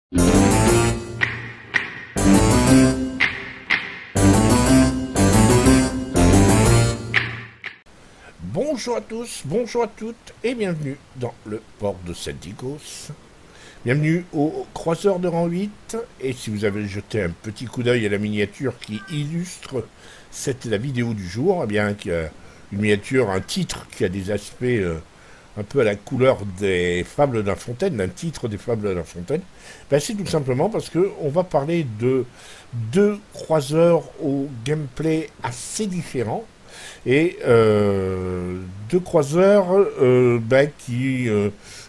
Bonjour à tous, bonjour à toutes et bienvenue dans le port de Celticos. Bienvenue au croiseur de rang 8 et si vous avez jeté un petit coup d'œil à la miniature qui illustre la vidéo du jour, eh bien qu'il y a une miniature, un titre qui a des aspects un peu à la couleur des Fables de La Fontaine, d'un titre des Fables de La Fontaine, ben c'est tout simplement parce qu'on va parler de deux croiseurs au gameplay assez différent. Et deux croiseurs qui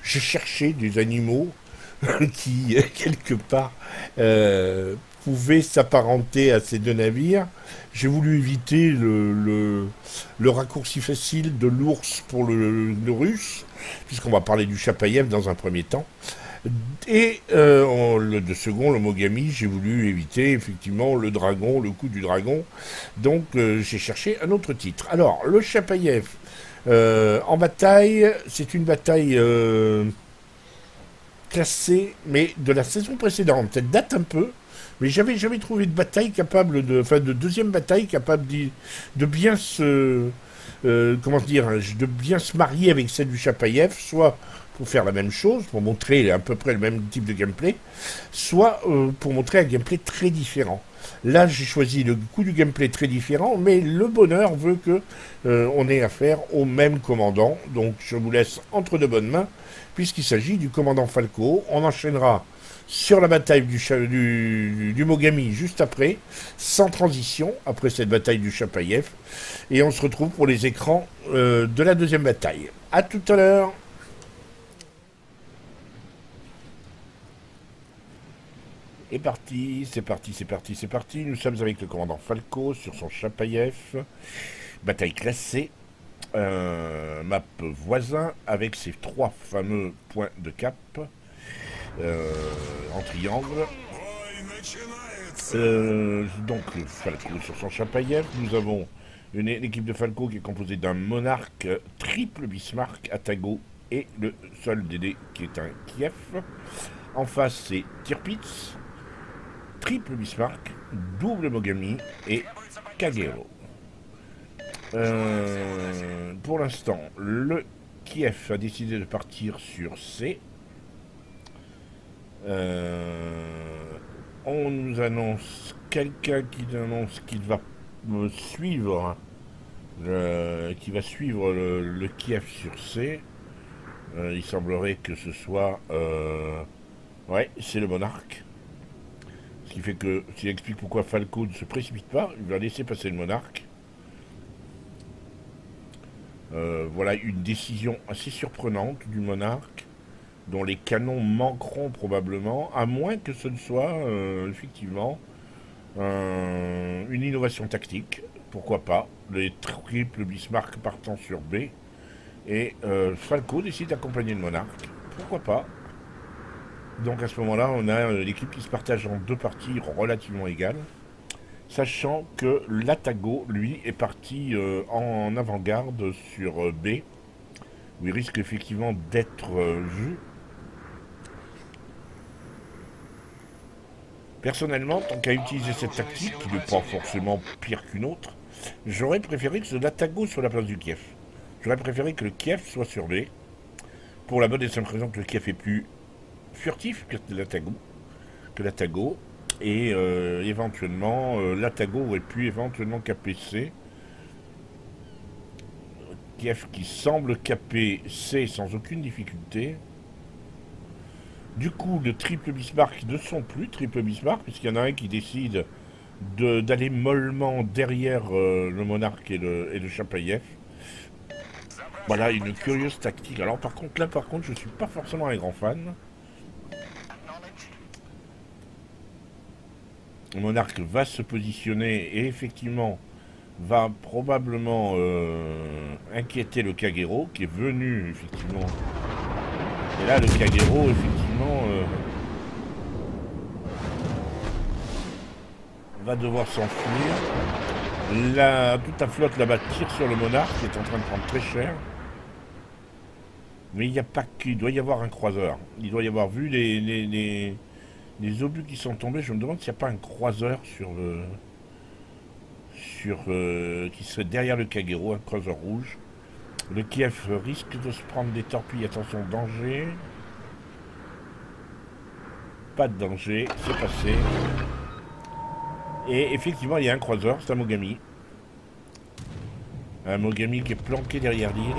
j'ai cherché des animaux qui quelque part pouvaient s'apparenter à ces deux navires. J'ai voulu éviter le raccourci facile de l'ours pour le russe, puisqu'on va parler du Chapayev dans un premier temps. Et de second, le Mogami, j'ai voulu éviter effectivement le dragon, le coup du dragon. Donc j'ai cherché un autre titre. Alors, le Chapayev, en bataille, c'est une bataille classée, mais de la saison précédente. Elle date un peu, mais j'avais jamais trouvé de bataille capable de deuxième bataille capable de bien se... comment dire, de bien se marier avec celle du Chapayev, soit pour faire la même chose, pour montrer à peu près le même type de gameplay, soit pour montrer un gameplay très différent. Là, j'ai choisi le coup du gameplay très différent, mais le bonheur veut que on ait affaire au même commandant. Donc, je vous laisse entre de bonnes mains, puisqu'il s'agit du commandant Falco. On enchaînera sur la bataille du Mogami juste après, sans transition, après cette bataille du Chapayev. Et on se retrouve pour les écrans de la deuxième bataille. A tout à l'heure. Et parti, c'est parti, c'est parti, c'est parti. Nous sommes avec le commandant Falco sur son Chapayev. Bataille classée. Map voisin avec ses trois fameux points de cap en triangle. Donc Falco sur son Chapayev. Nous avons une équipe de Falco qui est composée d'un monarque triple Bismarck, Atago et le seul DD qui est un Kiev. En face c'est Tirpitz, triple Bismarck, double Mogami et Kagero. Pour l'instant, le Kiev a décidé de partir sur C. On nous annonce quelqu'un qui annonce qu'il va suivre le Kiev sur C. Il semblerait que ce soit ouais, c'est le monarque. Ce qui fait que, s'il explique pourquoi Falco ne se précipite pas, il va laisser passer le monarque. Voilà une décision assez surprenante du monarque, dont les canons manqueront probablement, à moins que ce ne soit effectivement une innovation tactique. Pourquoi pas, les triples Bismarck partant sur B, et Falco décide d'accompagner le monarque. Pourquoi pas. Donc à ce moment-là, on a l'équipe qui se partage en deux parties relativement égales, sachant que l'Atago, lui, est parti en avant-garde sur B, où il risque effectivement d'être vu. Personnellement, tant qu'à utiliser cette tactique, qui n'est pas forcément pire qu'une autre, j'aurais préféré que l'Atago soit la place du Kiev. J'aurais préféré que le Kiev soit sur B, pour la bonne et simple raison que le Kiev est plus furtif que l'Atago. Et éventuellement, l'Atago aurait pu éventuellement caper C. Kiev qui semble caper C sans aucune difficulté. Du coup, le triple Bismarck ne sont plus triple Bismarck, puisqu'il y en a un qui décide d'aller mollement derrière le monarque et le Chapayev. Voilà, une curieuse tactique. Alors par contre, je ne suis pas forcément un grand fan. Le monarque va se positionner et effectivement va probablement inquiéter le Kagero qui est venu effectivement. Et là le Kagero effectivement va devoir s'enfuir. Toute la flotte là-bas tire sur le monarque qui est en train de prendre très cher. Mais il n'y a pas qu'il doit y avoir un croiseur. Il doit y avoir vu les Les obus qui sont tombés, je me demande s'il n'y a pas un croiseur sur le... qui serait derrière le Kagero, un croiseur rouge. Le Kiev risque de se prendre des torpilles, attention, danger. Pas de danger, c'est passé. Et effectivement, il y a un croiseur, c'est un Mogami. Un Mogami qui est planqué derrière l'île.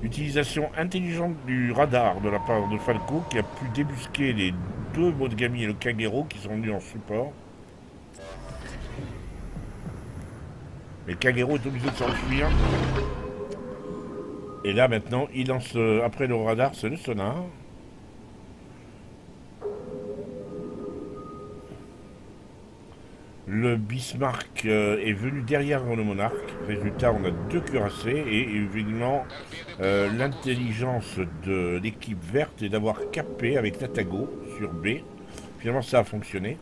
Utilisation intelligente du radar de la part de Falco qui a pu débusquer les deux Mogami et le Kagero qui sont venus en support. Mais Kagero est obligé de s'enfuir. Et là maintenant, il lance, après le radar, c'est le sonar. Le Bismarck est venu derrière le Monarque. Résultat, on a deux cuirassés et évidemment l'intelligence de l'équipe verte est d'avoir capé avec l'Atago sur B. Finalement, ça a fonctionné.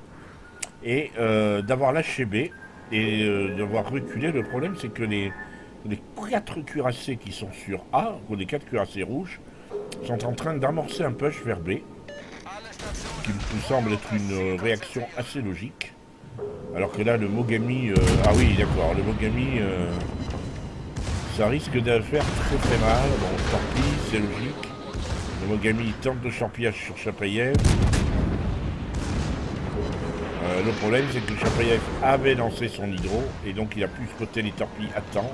Et d'avoir lâché B et d'avoir reculé. Le problème, c'est que les 4 cuirassés qui sont sur A, ou les 4 cuirassés rouges, sont en train d'amorcer un push vers B, qui me semble être une réaction assez logique. Alors que là, le Mogami... ah oui, d'accord, le Mogami... ça risque de faire très très mal. Bon, torpille, c'est logique. Le Mogami tente de champillage sur Chapayev. Le problème, c'est que Chapayev avait lancé son hydro, et donc il a pu spotter les torpilles à temps.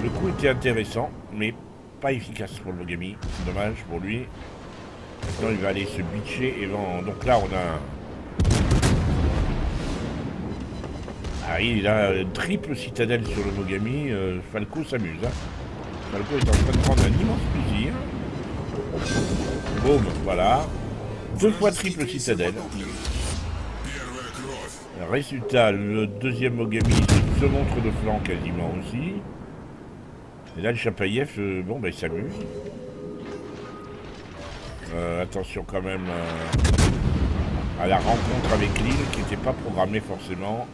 Le coup était intéressant, mais pas efficace pour le Mogami. C'est dommage pour lui. Maintenant, il va aller se bitcher, et bon, donc là, on a... Ah, il a une triple citadelle sur le Mogami. Falco s'amuse. Hein. Falco est en train de prendre un immense plaisir. Boum, voilà. 2 fois triple citadelle. Résultat, le deuxième Mogami se montre de flanc quasiment aussi. Et là, le Chapayev, bon, bah, il s'amuse. Attention quand même à la rencontre avec l'île qui n'était pas programmée forcément.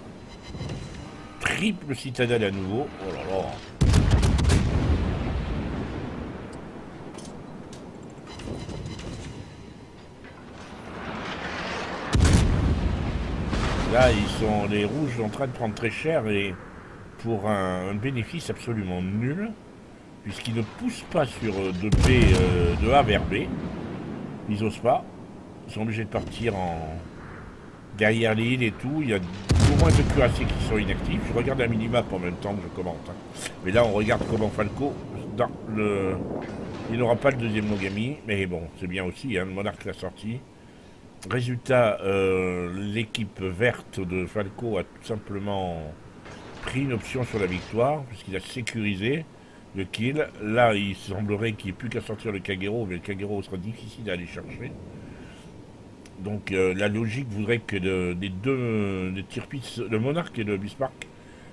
Triple citadelle à nouveau. Oh là là. Là, les rouges sont en train de prendre très cher et pour un bénéfice absolument nul, puisqu'ils ne poussent pas sur de A vers B. Ils n'osent pas. Ils sont obligés de partir derrière l'île et tout. Il y a au moins 2 cuirassés qui sont inactifs. Je regarde un minimap en même temps que je commente. Hein. Mais là, on regarde comment Falco, il n'aura pas le deuxième Mogami. Mais bon, c'est bien aussi, hein, le Monarque l'a sorti. Résultat, l'équipe verte de Falco a tout simplement pris une option sur la victoire, puisqu'il a sécurisé le kill. Là, il semblerait qu'il n'y ait plus qu'à sortir le Kagero, mais le Kagero sera difficile à aller chercher. Donc la logique voudrait que les deux Tirpitz, le Monarque et le Bismarck,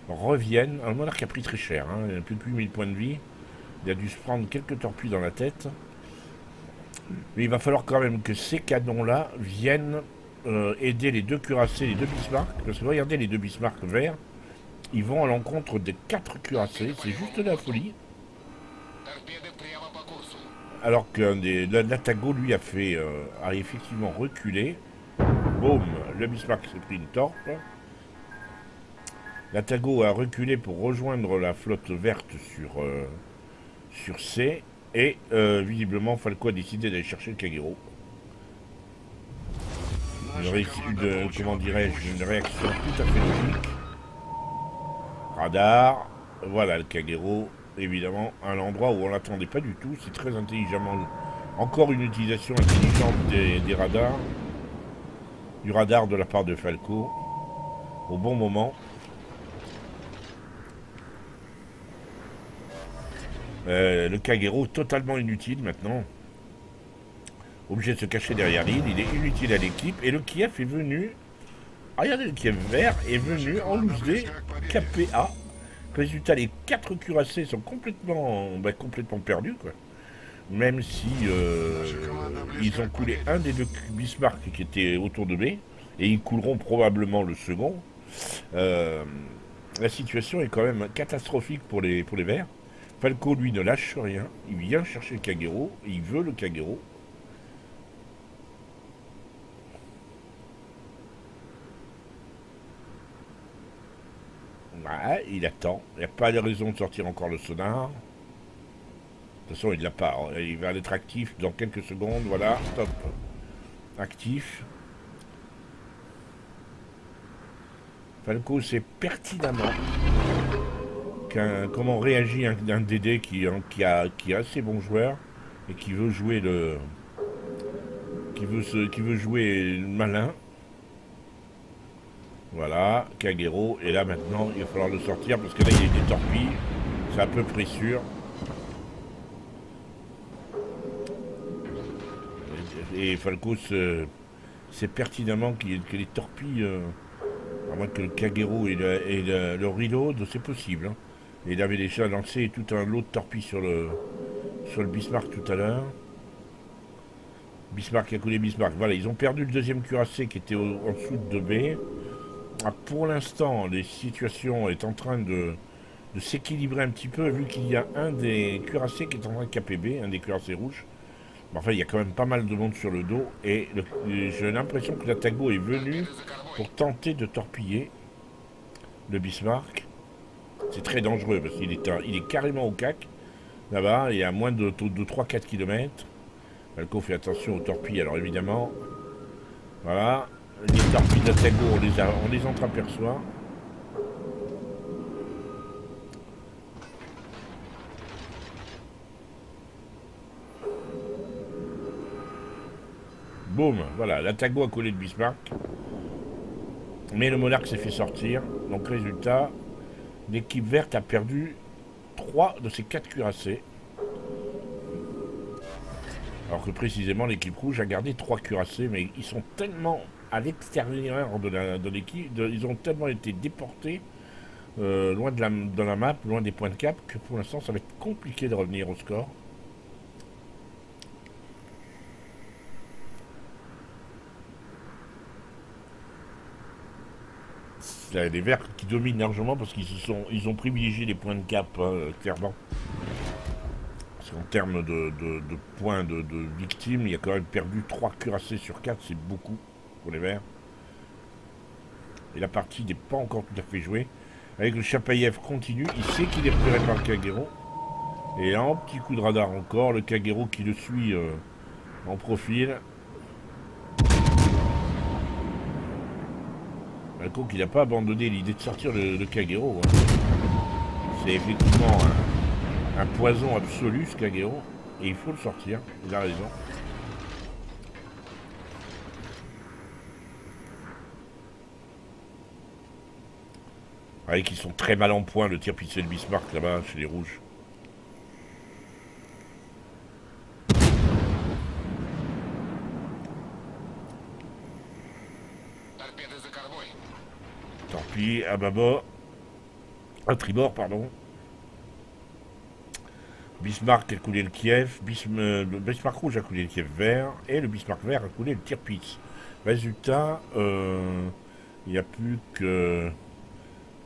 reviennent. Le Monarque a pris très cher, hein, il a plus de 8000 points de vie. Il a dû se prendre quelques torpilles dans la tête. Mais il va falloir quand même que ces canons-là viennent aider les deux cuirassés, les deux Bismarck. Parce que regardez les deux Bismarck verts, ils vont à l'encontre des 4 cuirassés. C'est juste de la folie. Alors que l'Atago, lui, a effectivement reculé. Boum, le Bismarck s'est pris une torpe. L'Atago a reculé pour rejoindre la flotte verte sur C. Et visiblement, Falco a décidé d'aller chercher le Kagero. Comment dirais-je, une réaction tout à fait logique. Radar, voilà le Kagero. Évidemment, à l'endroit où on ne l'attendait pas du tout. C'est très intelligemment. Encore une utilisation intelligente des radars. Du radar de la part de Falco. Au bon moment. Le Kagero totalement inutile maintenant. Obligé de se cacher derrière l'île. Il est inutile à l'équipe. Et le Kiev est venu. Regardez, le Kiev vert est venu en loose D KPA. Résultat, les 4 cuirassés sont complètement perdus, quoi. Même si ils ont coulé un des 2 Bismarck qui était autour de B, et ils couleront probablement le second. La situation est quand même catastrophique pour les Verts. Falco, lui, ne lâche rien. Il vient chercher le Kagero. Il veut le Kagero. Ouais, il attend. Il n'y a pas de raison de sortir encore le sonar. De toute façon, il ne l'a pas. Il va être actif dans quelques secondes. Voilà, stop. Actif. Falco sait pertinemment comment réagit un DD qui est assez bon joueur et qui veut jouer le qui veut jouer le malin. Voilà, Kagero, et là maintenant il va falloir le sortir parce que là il y a des torpilles, c'est à peu près sûr. Et Falco sait pertinemment que les torpilles, à moins que le Kagero et le reload, c'est possible. Hein. Et il avait déjà lancé tout un lot de torpilles sur le Bismarck tout à l'heure. Bismarck a coulé Bismarck. Voilà, ils ont perdu le deuxième cuirassé qui était en dessous de 2B. Ah, pour l'instant, les situations est en train de s'équilibrer un petit peu, vu qu'il y a un des cuirassés qui est en train de KPB, un des cuirassés rouges. Mais enfin, il y a quand même pas mal de monde sur le dos, et j'ai l'impression que la Tago est venue pour tenter de torpiller le Bismarck. C'est très dangereux, parce qu'il est carrément au cac, là-bas, il y a moins de 3-4 km. Falco fait attention aux torpilles, alors évidemment, voilà. Les torpilles de Tago, on les entreaperçoit. Boum, voilà, la Tago a collé le Bismarck. Mais le Monarque s'est fait sortir. Donc résultat, l'équipe verte a perdu 3 de ses 4 cuirassés. Alors que précisément l'équipe rouge a gardé 3 cuirassés, mais ils sont tellement à l'extérieur de l'équipe, ils ont tellement été déportés loin de la map, loin des points de cap, que pour l'instant ça va être compliqué de revenir au score. Les verts qui dominent largement parce qu'ils ont privilégié les points de cap, hein, clairement. Parce qu'en termes de points de victimes, il y a quand même perdu 3 cuirassés sur 4, c'est beaucoup pour les verts. Et la partie n'est pas encore tout à fait jouée. Avec le Chapayev continue, il sait qu'il est repéré par le Kagero. Et un petit coup de radar encore, le Kagero qui le suit en profil. Falco qui n'a pas abandonné l'idée de sortir le Kagero. Hein. C'est effectivement un poison absolu ce Kagero. Et il faut le sortir, il a raison. Avec ils sont très mal en point, le tir pissé de Bismarck là-bas, chez les rouges. Torpille à bâbord. À tribord, pardon. Bismarck a coulé le Kiev. Bismarck rouge a coulé le Kiev vert. Et le Bismarck vert a coulé le Tirpitz. Résultat, il n'y a plus que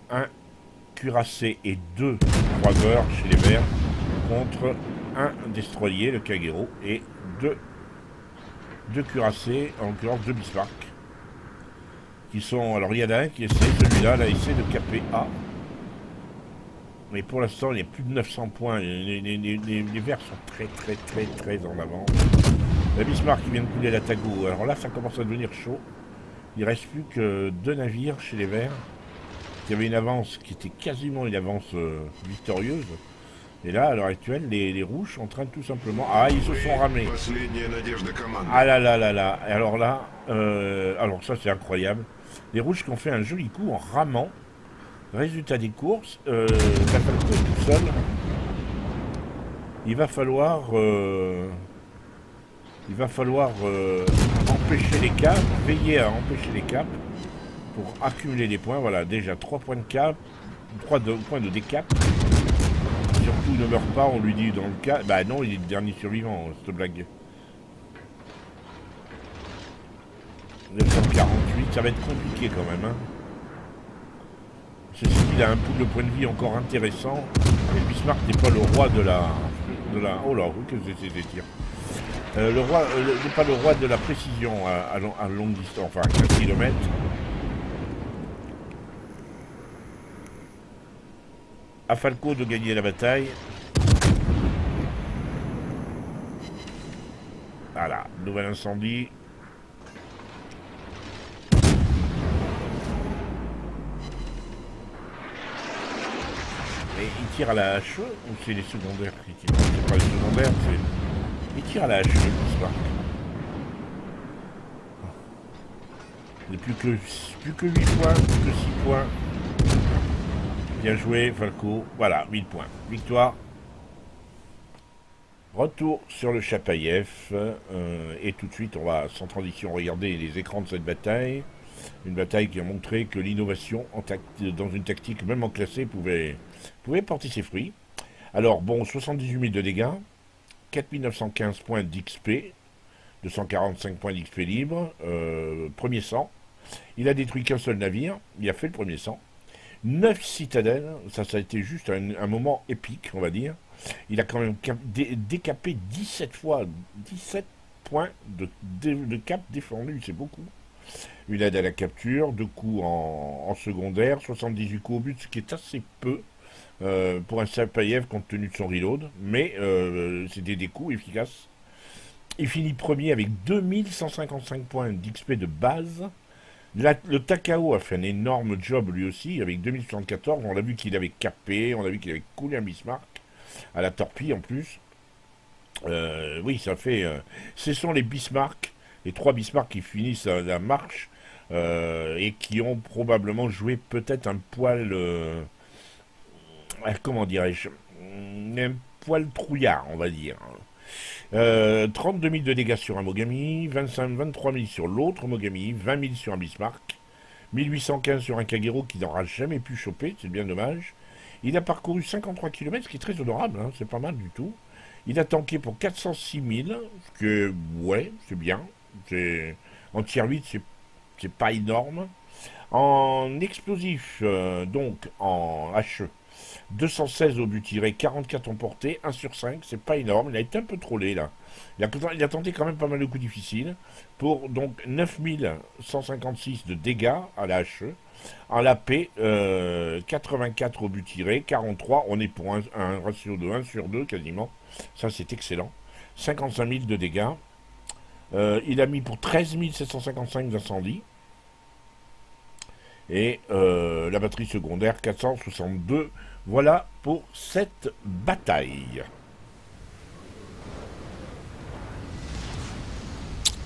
un cuirassé et 2 croiseurs chez les verts contre un destroyer, le Kagero, et 2 cuirassés, en l'occurrence 2 Bismarck. Qui sont. Alors il y en a un qui essaie, celui-là, là, essaie de caper A. Mais pour l'instant, il y a plus de 900 points. Les verts sont très en avant. La Bismarck qui vient de couler la Tago. Alors là, ça commence à devenir chaud. Il ne reste plus que 2 navires chez les verts. Il y avait une avance qui était quasiment une avance victorieuse. Et là, à l'heure actuelle, les rouges sont en train de tout simplement... Ah, ils se sont ramés. Ah là là là là. Alors là, alors ça c'est incroyable. Les rouges qui ont fait un joli coup en ramant. Résultat des courses, Falco est tout seul. Il va falloir empêcher les caps, veiller à empêcher les caps pour accumuler des points. Voilà, déjà 3 points de cap, 3 points de décap. Surtout ne meurt pas, on lui dit dans le cas. Bah non, il est le dernier survivant, cette blague. 948, ça va être compliqué quand même. Hein. Ceci dit, il a un pool de points de vie encore intéressant. Mais Bismarck n'est pas le roi de la... Oh là, que c'est des tirs. Le roi n'est pas le roi de la précision à longue distance, enfin à 15 km. À Falco de gagner la bataille. Voilà, nouvel incendie. Et il tire à la hache ou c'est les secondaires qui tirent? C'est pas les secondaires, c'est... Il tire à la hache, Bismarck. Il n'est plus que 8 points, plus que 6 points. Bien joué, Falco. Voilà, 1000 points. Victoire. Retour sur le Chapaïev. Et tout de suite, on va sans transition regarder les écrans de cette bataille. Une bataille qui a montré que l'innovation dans une tactique, même en classé, pouvait porter ses fruits. Alors, bon, 78 000 de dégâts, 4915 points d'XP, 245 points d'XP libre, premier sang. Il a détruit qu'un seul navire, il a fait le premier sang. 9 citadelles, ça a été juste un moment épique, on va dire. Il a quand même décapé 17 fois, 17 points de cap défendus, c'est beaucoup. Une aide à la capture, 2 coups en secondaire, 78 coups au but, ce qui est assez peu pour un Chapaïev compte tenu de son reload, mais c'était des coups efficaces. Il finit premier avec 2155 points d'XP de base. Le Takao a fait un énorme job lui aussi, avec 2074, on l'a vu qu'il avait capé, on a vu qu'il avait coulé un Bismarck, à la torpille en plus. Oui, ça fait... ce sont les Bismarck, les 3 Bismarck qui finissent la marche, et qui ont probablement joué peut-être un poil... comment dirais-je, un poil trouillard, on va dire. 32 000 de dégâts sur un Mogami, 23 000 sur l'autre Mogami, 20 000 sur un Bismarck, 1815 sur un Kagero qui n'aura jamais pu choper, c'est bien dommage. Il a parcouru 53 km, ce qui est très honorable, hein, c'est pas mal du tout. Il a tanké pour 406 000, ce que, ouais, c'est bien. En tier 8, c'est pas énorme. En explosif, donc en HE, 216 au but tiré, 44 emportés, 1 sur 5, c'est pas énorme, il a été un peu trollé là. Il a tenté quand même pas mal de coups difficiles, pour donc 9156 de dégâts à la HE. En la P, 84 au but tiré, 43, on est pour un ratio de 1 sur 2 quasiment, ça c'est excellent. 55 000 de dégâts, il a mis pour 13 755 d'incendie. Et la batterie secondaire 462. Voilà pour cette bataille.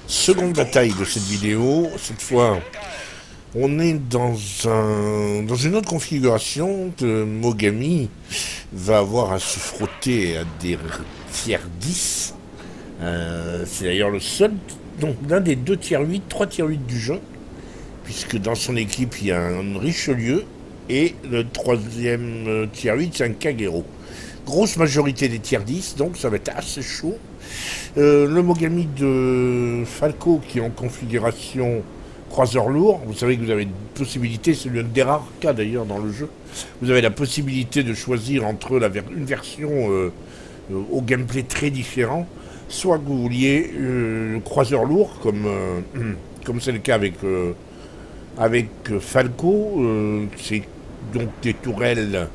Seconde bataille de cette vidéo. Cette fois, on est dans une autre configuration. Mogami va avoir à se frotter à des tiers 10. C'est d'ailleurs le seul, donc l'un des 2 tiers 8, 3 tiers 8 du jeu. Puisque dans son équipe, il y a un Richelieu, et le 3e tier 8, c'est un Kagero. Grosse majorité des tiers 10, donc ça va être assez chaud. Le Mogami de Falco, qui est en configuration croiseur lourd, vous savez que vous avez une possibilité, c'est l'un des rares cas d'ailleurs dans le jeu, vous avez la possibilité de choisir entre une version au gameplay très différent, soit que vous vouliez croiseur lourd, comme c'est le cas avec Falco, c'est donc des tourelles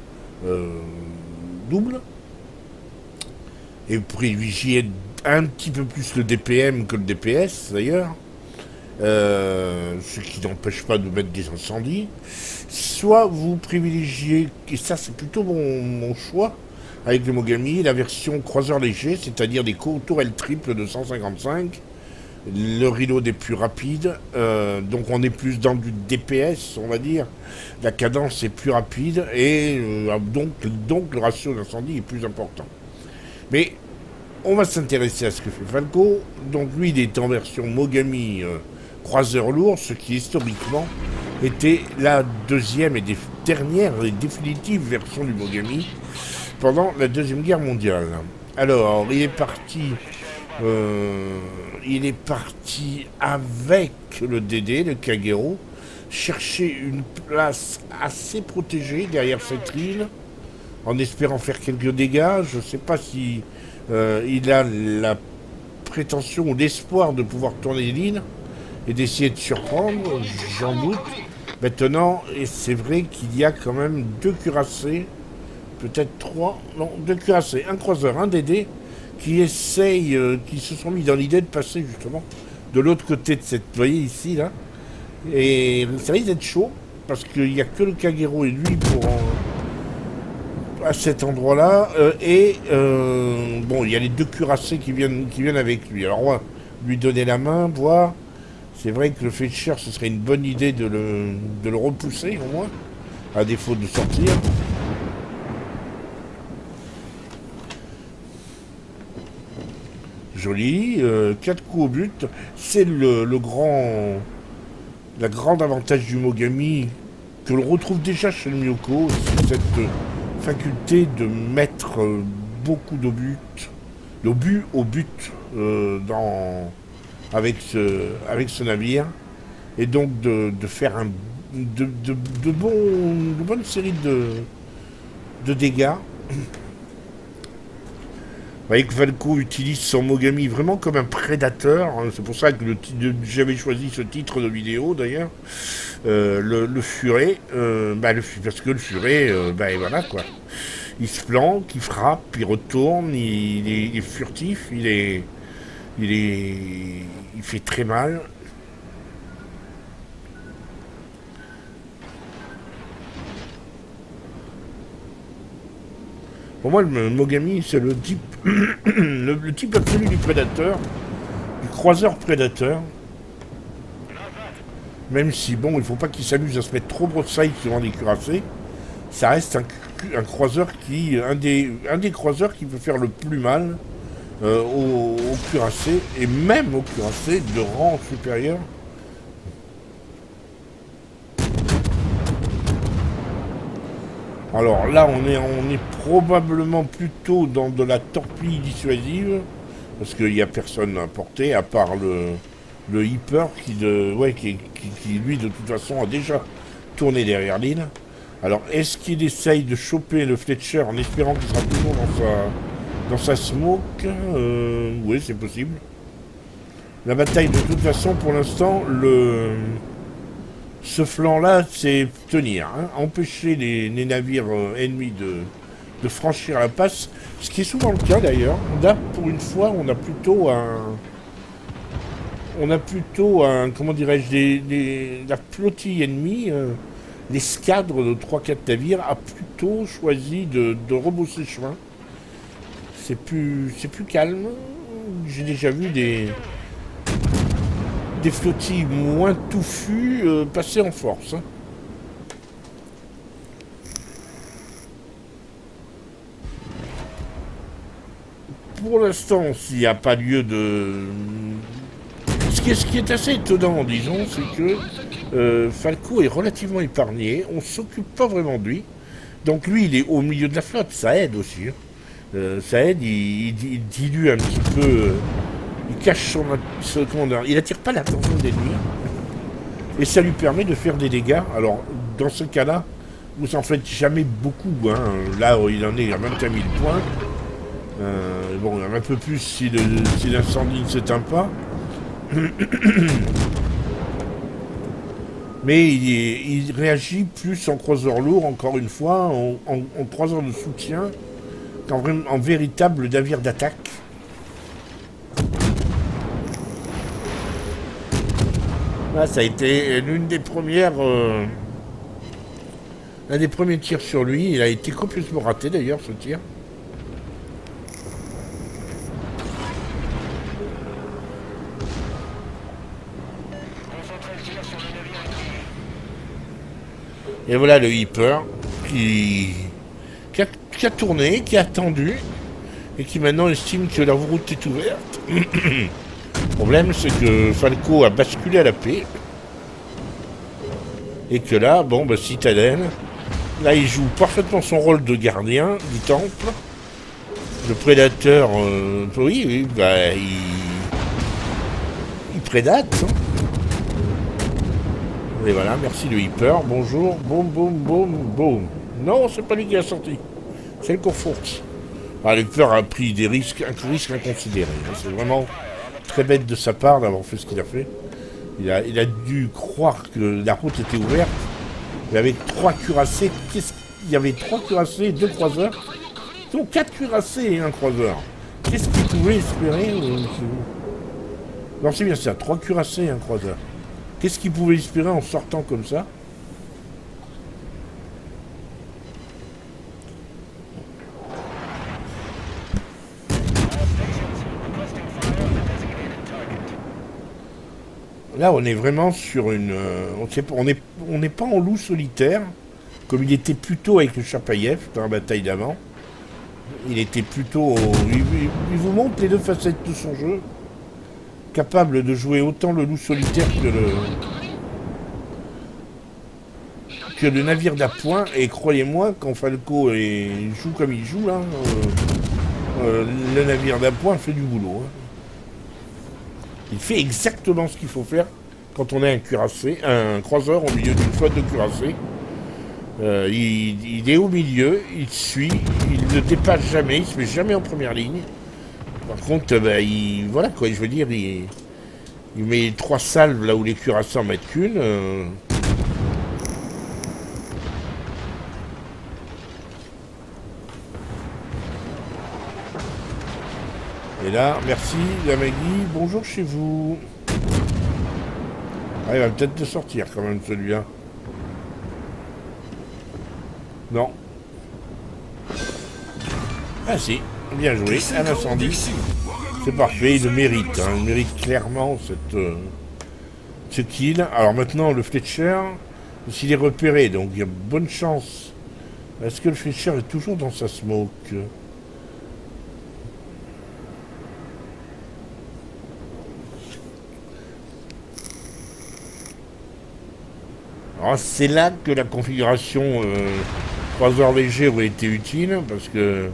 doubles, et privilégier un petit peu plus le DPM que le DPS d'ailleurs, ce qui n'empêche pas de mettre des incendies. Soit vous privilégiez, et ça c'est plutôt mon choix, avec le Mogami, la version croiseur léger, c'est-à-dire des tourelles triples de 155. Le reload est plus rapide, donc on est plus dans du DPS, on va dire. La cadence est plus rapide et donc le ratio d'incendie est plus important. Mais on va s'intéresser à ce que fait Falco. Donc lui, il est en version Mogami croiseur lourd, ce qui historiquement était la deuxième et dernière et définitive version du Mogami pendant la Deuxième Guerre mondiale. Alors, il est parti avec le DD, le Kagero, chercher une place assez protégée derrière cette île, en espérant faire quelques dégâts. Je ne sais pas si il a la prétention ou l'espoir de pouvoir tourner l'île et d'essayer de surprendre, j'en doute. Maintenant, et c'est vrai qu'il y a quand même 2 cuirassés, peut-être 3, non, 2 cuirassés, un croiseur, un DD, qui essayent, qui se sont mis dans l'idée de passer justement de l'autre côté de cette, vous voyez ici, là, et ça risque d'être chaud, parce qu'il n'y a que le Kagero et lui à cet endroit-là, bon, il y a les 2 cuirassés qui viennent avec lui. Alors, ouais, lui donner la main, voir. C'est vrai que le Fletcher, ce serait une bonne idée de le repousser, au moins, à défaut de sortir. Joli, 4 coups au but. C'est la grande avantage du Mogami, que l'on retrouve déjà chez le Myoko, c'est cette faculté de mettre beaucoup d'obus au but avec ce navire, et donc de faire de bonnes séries de dégâts. Vous voyez que Falco utilise son Mogami vraiment comme un prédateur. C'est pour ça que j'avais choisi ce titre de vidéo d'ailleurs. Le furet, parce que le furet, voilà quoi. Il se planque, il frappe, il retourne, il est furtif, il fait très mal. Pour moi, le Mogami, c'est le type, le type absolu du prédateur, du croiseur prédateur. Même si, bon, il ne faut pas qu'il s'amuse à se mettre trop broussaille devant des cuirassés. Ça reste un croiseur un des croiseurs qui peut faire le plus mal aux cuirassés, et même aux cuirassés de rang supérieur. Alors là, on est probablement plutôt dans de la torpille dissuasive, parce qu'il n'y a personne à porter, à part le Hipper qui, lui, de toute façon, a déjà tourné derrière l'île. Alors, est-ce qu'il essaye de choper le Fletcher en espérant qu'il sera toujours dans sa smoke? Oui, c'est possible. La bataille, de toute façon, pour l'instant, ce flanc-là, c'est tenir, hein, empêcher les navires ennemis de franchir la passe, ce qui est souvent le cas d'ailleurs. Là, pour une fois, on a plutôt un, comment dirais-je, la flottille ennemie, l'escadre de 3-4 navires a plutôt choisi de rebrousser chemin. C'est plus calme. J'ai déjà vu des flottilles moins touffues passer en force. Hein. Pour l'instant, s'il n'y a pas lieu de... Ce qui est assez étonnant, disons, c'est que Falco est relativement épargné. On ne s'occupe pas vraiment de lui. Donc lui, il est au milieu de la flotte. Ça aide aussi. Hein. Ça aide, il dilue un petit peu... il cache il attire pas l'attention des ennemis. Et ça lui permet de faire des dégâts. Alors, dans ce cas-là, vous en faites jamais beaucoup. Hein. Là, il en est à 21 000 points. Bon, un peu plus si l'incendie ne s'éteint pas. Mais il réagit plus en croiseur lourd, encore une fois, en croiseur de soutien, qu'en véritable navire d'attaque. Là, ça a été l'une des premières... l'un des premiers tirs sur lui. Il a été complètement raté, d'ailleurs, ce tir. Et voilà le Hipper qui a tourné, qui a attendu, et qui maintenant estime que la route est ouverte. Le problème, c'est que Falco a basculé à la paix. Et que là, bon, Citadel, là, il joue parfaitement son rôle de gardien du temple. Le prédateur, oui, il prédate. Hein. Et voilà, merci le Hyper. Bonjour. Boum, boum, boum, boum. Non, c'est pas lui qui a sorti. C'est le Courfourx. Ah, le Hyper a pris des risques, un risque inconsidéré. C'est vraiment très bête de sa part d'avoir fait ce qu'il a fait. Il a dû croire que la route était ouverte. Mais avec 3 cuirassés, il y avait 3 cuirassés et 2 croiseurs. Donc 4 cuirassés et un croiseur. Qu'est-ce qu'il pouvait espérer Non, c'est bien ça, 3 cuirassés et un croiseur. Qu'est-ce qu'il pouvait espérer en sortant comme ça? Là, on est vraiment sur une... on n'est pas en loup solitaire, comme il était plutôt avec le Chapayev dans la bataille d'avant. Il était plutôt... Il vous montre les deux facettes de son jeu. Capable de jouer autant le loup solitaire que le navire d'appoint. Et croyez-moi, quand Falco joue comme il joue, là, le navire d'appoint fait du boulot. Hein. Il fait exactement ce qu'il faut faire quand on est un cuirassé, un croiseur au milieu d'une flotte de cuirassés. Il est au milieu, il suit, il ne dépasse jamais, il se met jamais en première ligne. Par contre, voilà quoi, je veux dire, il met 3 salves là où les cuirassés en mettent qu'une. Et là, merci la Maggie, bonjour chez vous. Ah, il va peut-être te sortir quand même celui-là. Non. Ah si, bien joué, un incendie. C'est parfait, il le mérite. Hein. Il mérite clairement ce kill. Alors maintenant, le Fletcher, s'il est repéré, donc il y a bonne chance. Est-ce que le Fletcher est toujours dans sa smoke? Alors c'est là que la configuration croiseur léger aurait été utile, parce que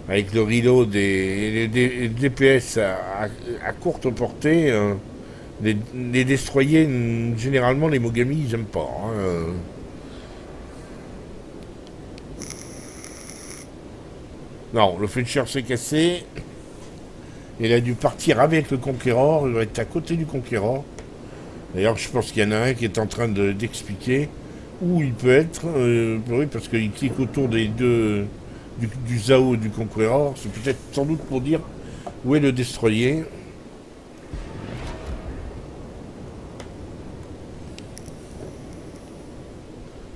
avec le reload et les DPS à courte portée, les destroyer, généralement les Mogami ils aiment pas. Hein. Non, le Fletcher s'est cassé. Il a dû partir avec le Conqueror, il va être à côté du Conqueror. D'ailleurs, je pense qu'il y en a un qui est en train d'expliquer où il peut être, oui, parce qu'il clique autour des deux, du Zao et du Conqueror. C'est peut-être sans doute pour dire où est le destroyer.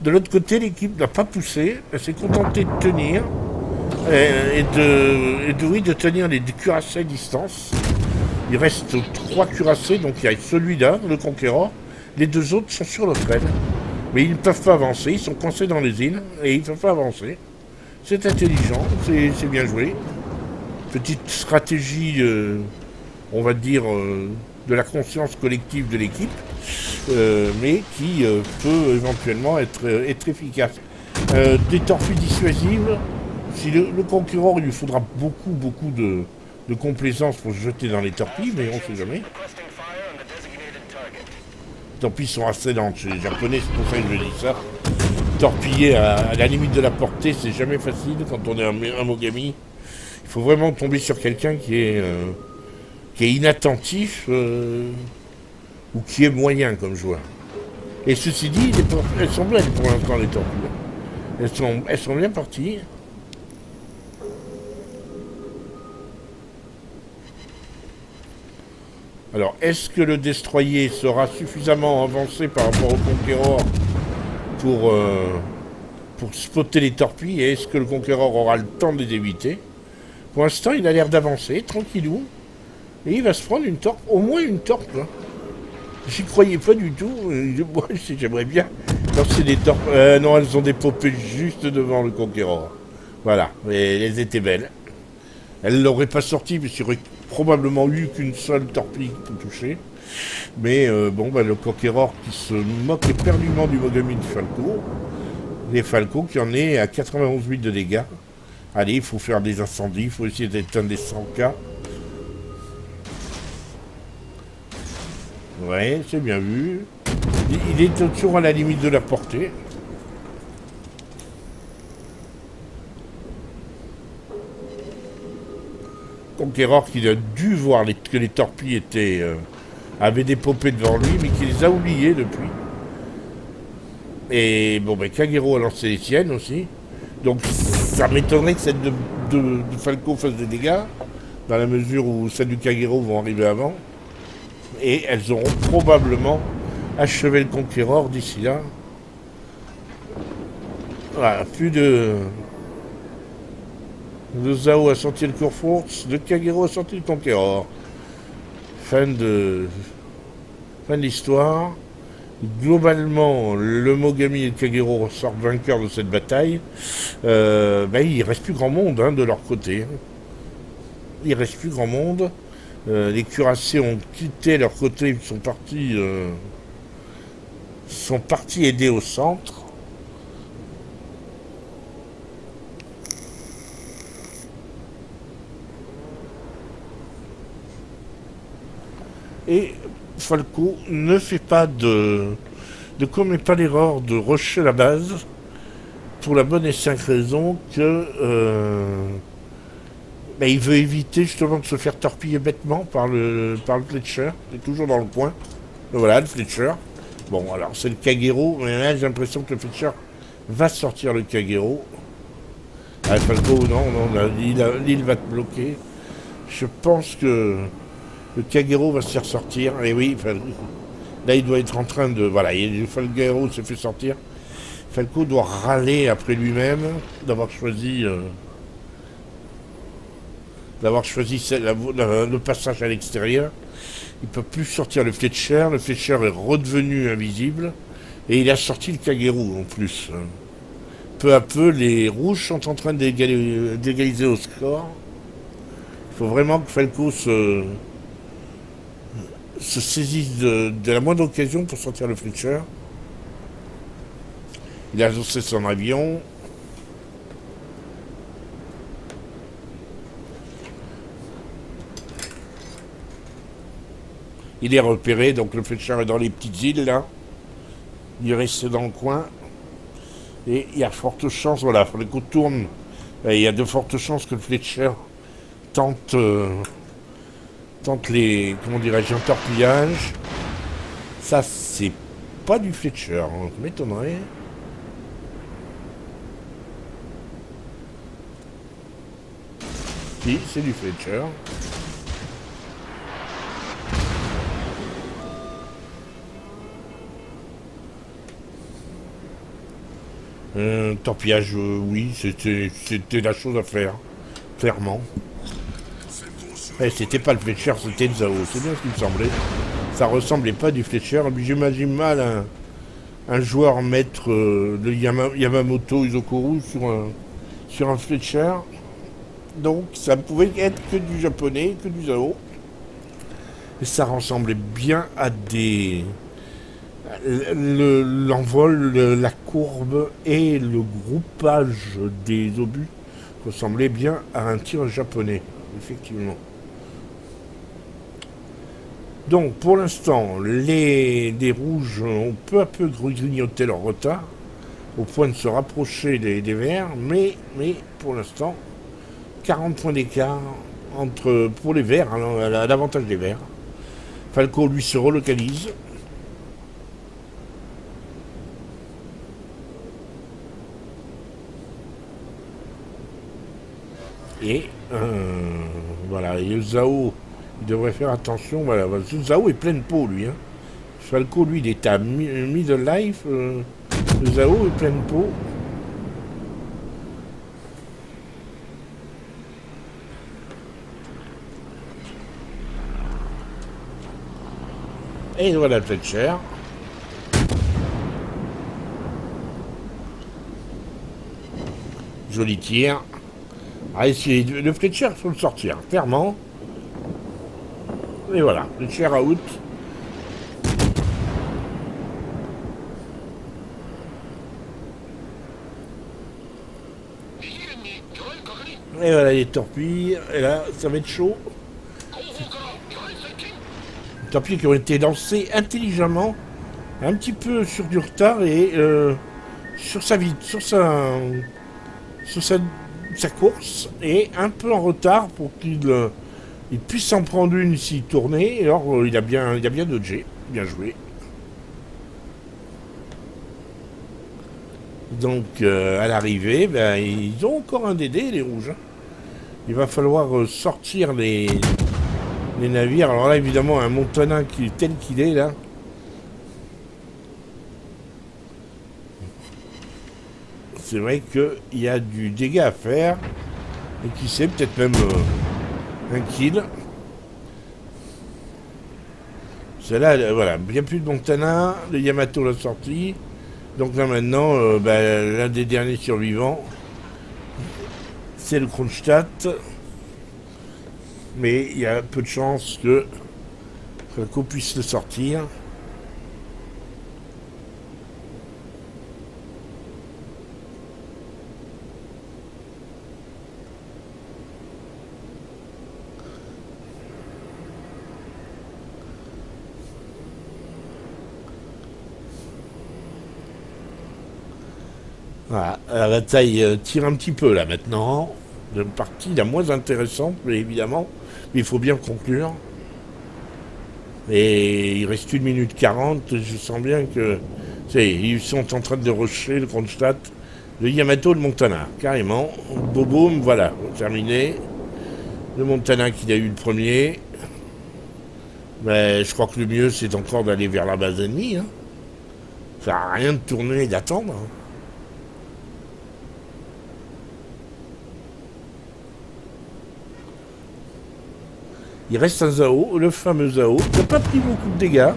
De l'autre côté, l'équipe n'a pas poussé, elle s'est contentée de tenir et de tenir les cuirassés à distance. Il reste 3 cuirassés, donc il y a celui-là, le Conqueror. Les 2 autres sont sur le train. Mais ils ne peuvent pas avancer, ils sont coincés dans les îles et ils ne peuvent pas avancer. C'est intelligent, c'est bien joué. Petite stratégie, on va dire, de la conscience collective de l'équipe, mais qui peut éventuellement être efficace. Des torpilles dissuasives, si le Conqueror, il lui faudra beaucoup de complaisance pour se jeter dans les torpilles, mais on ne sait jamais. Les torpilles sont assez lentes chez les Japonais, c'est pour ça que je dis ça. Torpiller à la limite de la portée, c'est jamais facile quand on est un Mogami. Il faut vraiment tomber sur quelqu'un qui est inattentif ou qui est moyen comme joueur. Et ceci dit, elles sont belles pour l'instant les torpilles. Elles sont bien parties. Alors, est-ce que le destroyer sera suffisamment avancé par rapport au Conqueror pour spotter les torpilles, et est-ce que le Conqueror aura le temps de les éviter? Pour l'instant, il a l'air d'avancer, tranquillou, et il va se prendre une torpe, au moins une torpe. Hein. J'y croyais pas du tout, moi j'aimerais bien lancer des torpes. Non, elles ont dépopé juste devant le Conqueror. Voilà, et elles étaient belles. Elles l'auraient pas sorti, mais il n'y aurait probablement eu qu'une seule torpille pour toucher. Mais bon, bah, le Conqueror qui se moque éperdument du Mogami de Falco. Les Falco qui en est à 91 000 de dégâts. Allez, il faut faire des incendies, il faut essayer d'éteindre des 100K. Ouais, c'est bien vu. Il est toujours à la limite de la portée. Conqueror qui a dû voir que les torpilles avaient des popées devant lui, mais qui les a oubliés depuis. Et bon, ben Kagero a lancé les siennes aussi. Donc ça m'étonnerait que celle de Falco fasse des dégâts, dans la mesure où celles du Kagero vont arriver avant. Et elles auront probablement achevé le Conqueror d'ici là. Voilà, plus de... Le Zao a sorti le Kurfürst, le Kagero a sorti le Conqueror. Fin de l'histoire. Globalement, le Mogami et le Kagero ressortent vainqueurs de cette bataille. Il reste plus grand monde de leur côté. Il reste plus grand monde. Les cuirassés ont quitté leur côté, ils sont partis aider au centre. Et Falco ne commet pas l'erreur de rusher la base pour la bonne et simple raison que il veut éviter justement de se faire torpiller bêtement par le Fletcher. C'est toujours dans le coin. Et voilà, le Fletcher. Bon, alors c'est le Kagero, mais là j'ai l'impression que le Fletcher va sortir le Kagero. Ah, Falco, non, l'île va te bloquer. Je pense que le Kagero va se faire sortir. Et oui, là il doit être en train de... Voilà, le Kagero se fait sortir. Falco doit râler après lui-même d'avoir choisi le passage à l'extérieur. Il ne peut plus sortir le Fletcher. Le Fletcher est redevenu invisible. Et il a sorti le Kagero en plus. Peu à peu, les rouges sont en train d'égaliser au score. Il faut vraiment que Falco se saisisse de la moindre occasion pour sortir le Fletcher. Il a lancé son avion. Il est repéré, donc le Fletcher est dans les petites îles là. Il est resté dans le coin. Et il y a forte chance, voilà, Falco tourne. Et il y a de fortes chances que le Fletcher tente les, comment dirais-je, un torpillage. Ça, c'est pas du Fletcher, hein, ça m'étonnerait. Si, c'est du Fletcher. Torpillage, oui, c'était la chose à faire, clairement. C'était pas le Fletcher, c'était le Zao, c'est bien ce qui me semblait. Ça ressemblait pas du Fletcher, mais j'imagine mal un joueur mettre le Yamamoto Izokuru sur un Fletcher. Donc ça pouvait être que du japonais, que du Zao. Et ça ressemblait bien à des... L'envol, la courbe et le groupage des obus ressemblaient bien à un tir japonais, effectivement. Donc pour l'instant, les rouges ont peu à peu grignoté leur retard, au point de se rapprocher des verts, mais pour l'instant, 40 points d'écart pour les verts, à l'avantage des verts. Falco lui se relocalise. Et voilà, et Zao, il devrait faire attention. Voilà, Zao est pleine peau, lui. Hein. Falco, lui, il est à middle life. Zao est pleine peau. Et voilà le Fletcher. Joli tir. Ah, le Fletcher, il faut le sortir, clairement. Et voilà, Fletcher out. Et voilà les torpilles. Et là, ça va être chaud. Les torpilles qui ont été lancées intelligemment un petit peu sur du retard et sur sa vie, sur sa course et un peu en retard pour qu'il il puisse en prendre une s'il tournait. Et alors il a bien dodgé, bien joué. Donc à l'arrivée, ben, ils ont encore un DD les rouges, hein. Il va falloir sortir les navires. Alors là évidemment un Montana qui tel qu'il est là. C'est vrai qu'il y a du dégât à faire. Et qui sait, peut-être même un kill. Celle-là, voilà, bien plus de Montana. Le Yamato l'a sorti. Donc là maintenant, l'un des derniers survivants, c'est le Kronstadt. Mais il y a peu de chances que qu'on puisse le sortir. Voilà, la bataille tire un petit peu là maintenant. Une partie la moins intéressante, mais évidemment. Mais il faut bien conclure. Et il reste 1 minute 40. Je sens bien que. Ils sont en train de rusher le Kronstadt, le Yamato, le Montana. Carrément. Boum, voilà, terminé. Le Montana qui a eu le premier. Mais je crois que le mieux c'est encore d'aller vers la base ennemie, hein. Ça sert à rien de tourner et d'attendre, hein. Il reste un Zao, le fameux Zao, qui n'a pas pris beaucoup de dégâts.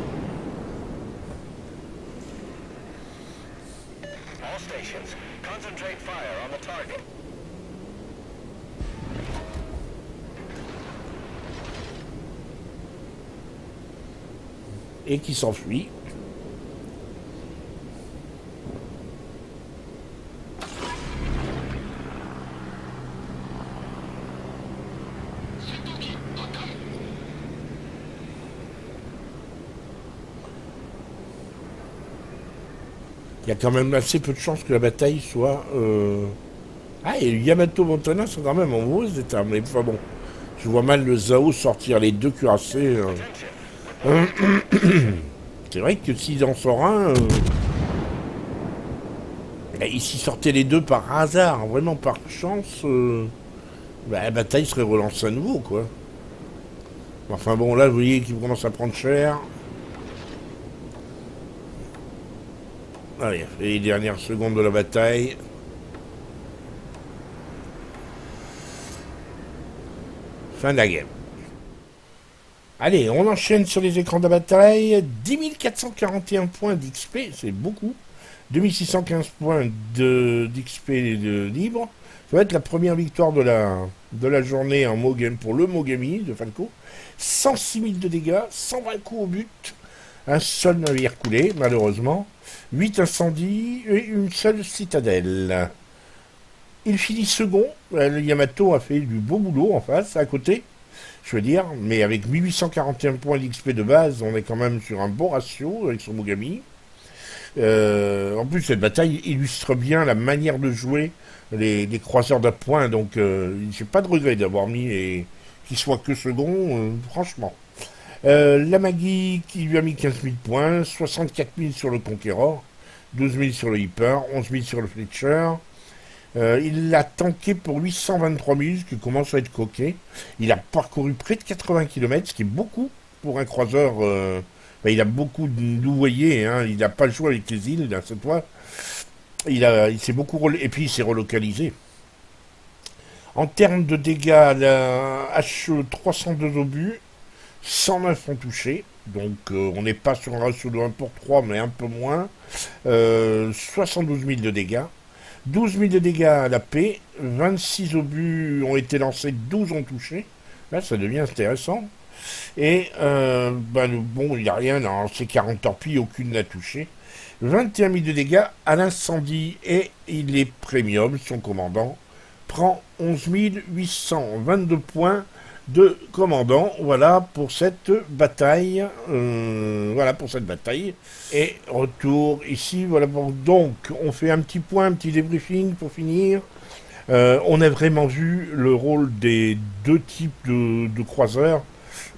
Et qui s'enfuit. Il y a quand même assez peu de chances que la bataille soit... Ah, et Yamato Montana sont quand même en mauvais état. Mais enfin bon, je vois mal le Zao sortir les deux cuirassés. C'est vrai que s'il en sort un... Et s'il sortait les deux par hasard, vraiment par chance, la bataille serait relancée à nouveau, quoi. Enfin bon, là, vous voyez qu'il commence à prendre cher. Allez, les dernières secondes de la bataille. Fin de la game. Allez, on enchaîne sur les écrans de bataille. 10 441 points d'XP, c'est beaucoup. 2615 points d'XP libre. Ça va être la première victoire de la journée en Mogami pour le Mogami de Falco. 106 000 de dégâts, 120 coups au but. Un seul navire coulé, malheureusement. 8 incendies et une seule citadelle. Il finit second. Le Yamato a fait du beau boulot en face, à côté. Je veux dire, mais avec 1841 points d'XP de base, on est quand même sur un bon ratio avec son Mogami. En plus, cette bataille illustre bien la manière de jouer les croiseurs d'appoint, donc j'ai pas de regret d'avoir mis qu'il soit que second, franchement. La Maggie qui lui a mis 15 000 points, 64 000 sur le Conqueror, 12 000 sur le Hyper, 11 000 sur le Fletcher. Il l'a tanké pour 823 000, ce qui commence à être coquet. Il a parcouru près de 80 km, ce qui est beaucoup pour un croiseur. Il a beaucoup d'ouvoyés, hein. Il n'a pas le choix avec les îles, là, cette fois. Il s'est beaucoup et puis il s'est relocalisé. En termes de dégâts, la HE 302 obus, 109 ont touché. Donc on n'est pas sur un ratio de 1 pour 3, mais un peu moins. 72 000 de dégâts. 12 000 de dégâts à la paix. 26 obus ont été lancés, 12 ont touché. Là, ça devient intéressant. Et bon, il n'y a rien dans ces 40 torpilles, aucune n'a touché. 21 000 de dégâts à l'incendie et il est premium, son commandant prend 11 822 points de commandant. Voilà pour cette bataille. Voilà pour cette bataille. Et retour ici. Voilà donc on fait un petit point, un petit débriefing pour finir. On a vraiment vu le rôle des deux types de croiseurs.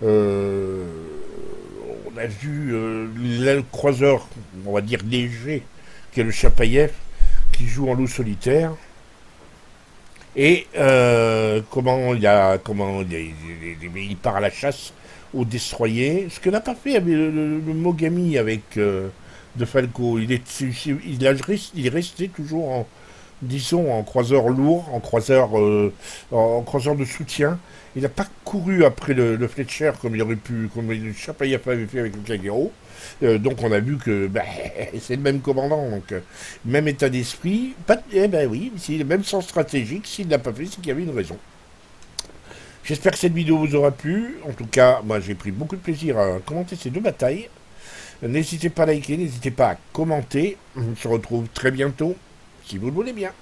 Euh, on a vu le croiseur, on va dire léger, qui est le Chapayev, qui joue en loup solitaire. Et il part à la chasse aux destroyers, ce que n'a pas fait avec le Mogami avec De Falco. Il est resté toujours en, disons, en croiseur lourd, en croiseur de soutien. Il n'a pas couru après le Fletcher comme il aurait pu, comme le Chapayev avait fait avec le Kagero. Donc on a vu que bah, c'est le même commandant, donc même état d'esprit. Eh ben oui, c'est le même sens stratégique. S'il ne l'a pas fait, c'est qu'il y avait une raison. J'espère que cette vidéo vous aura plu. En tout cas, moi j'ai pris beaucoup de plaisir à commenter ces deux batailles. N'hésitez pas à liker, n'hésitez pas à commenter. On se retrouve très bientôt, si vous le voulez bien.